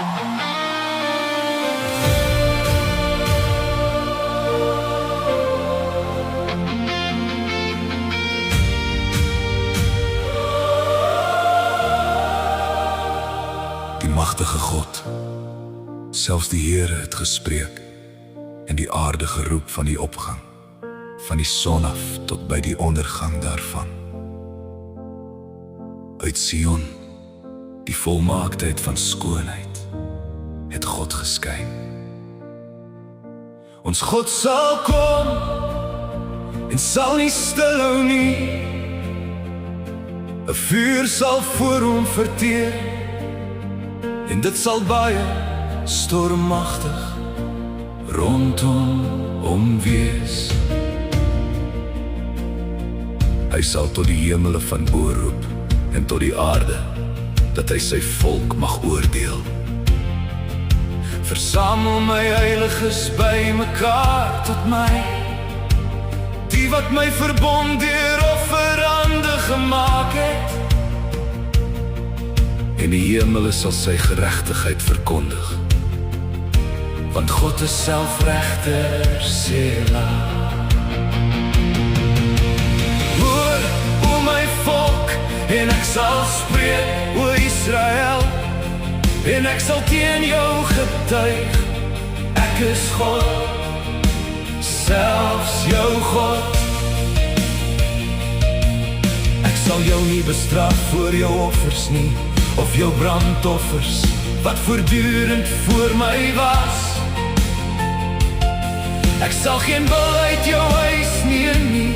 Die magtige God, selfs die Here het gespreek, en die aarde geroep van die opgang, van die son af tot by die ondergang daarvan. Uit Sion, die volmaaktheid van skoonheid, het God geskyn. Ons God sal kom, en sal nie stilhou nie. 'n Vuur sal voor hom verteer, en dit sal baie stormagtig rondom hom wees. Hy sal tot die hemele van bo roep, en tot die aarde, dat hy sy volk mag oordeel. Versamel my heiliges by mekaar tot my, die wat my verbond deur offerande gemaak het. En die hemele sal sy geregtigheid verkondig, want God is self regter, Selah. Hoor, o my volk, en ek sal spreek, o Israel, en ek sal teen jou getuig. Ek is God, selfs jou God. Ek sal jou nie bestraf voor jou offers nie, of jou brandoffers, wat voortdurend voor my was. Ek sal geen bul uit jou huis neem nie,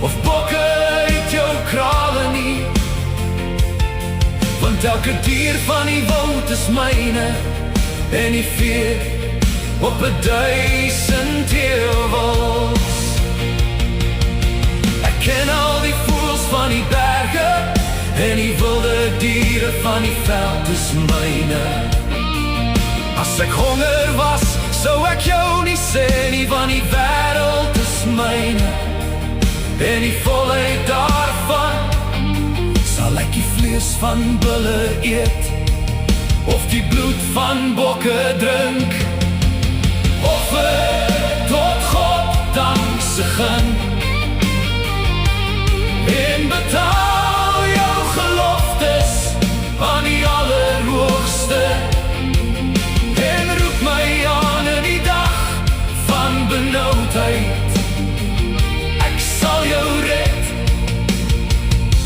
of bokke uit jou krale nie, want elke dier van die woud is myne, en die vee op 1000 heelwels. Ek ken al die voëls van die berge, en die wilde diere van die veld is myne. As ek honger was, sou ek jou nie sê nie, want die wêreld is myne, en die volheid daarvan. Sal ek die vlees van bulle eet, of die bloed van bokke drink, offer tot God danksegging, en betaal jou geloftes aan die Allerhoogste, en roep my aan in die dag van benoudheid. Ek sal jou red,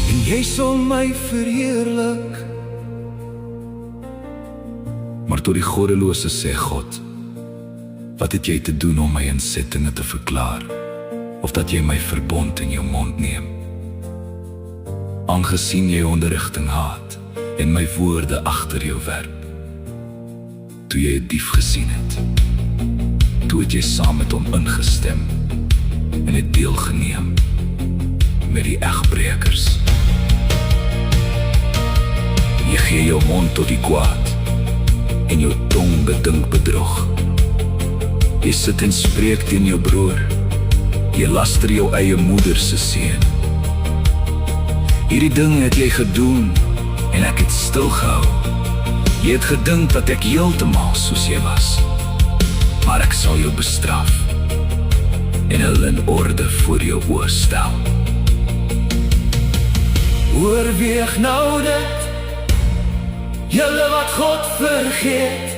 en jy sal my verheerlik. Maar tot die goddelose sê God, wat het jy te doen om my insettinge te verklaar, of dat jy my verbond in jou mond neem? Aangesien jy onderrigting haat, en my woorde agter jou werp. Toe jy 'n dief gesien het, toe het jy saam met hom ingestem, en het deelgeneem met die egbrekers. Jy gee jou mond tot die kwaad, en jou tong bedink bedrog. Jy sit en spreek teen jou broer, jy laster jou eie moeder se seun. Hierdie ding het jy gedoen, en ek het stilgehou. Jy het gedink dat ek heeltemal soos jy was, maar ek sal jou bestraf, en hulle in orde voor jou oë stel. Oorweeg nou dit, julle wat God vergeet,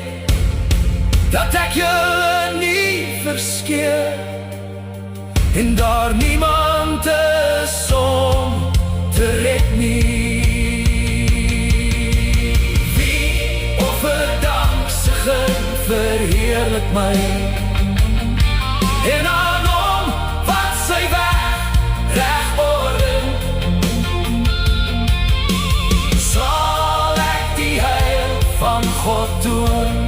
dat ek julle nie verskeer, en daar niemand is om te red nie. Wie offer danksegging verheerlik my, en aan hom wat sy weg reg orden, sal ek die heil van God doen.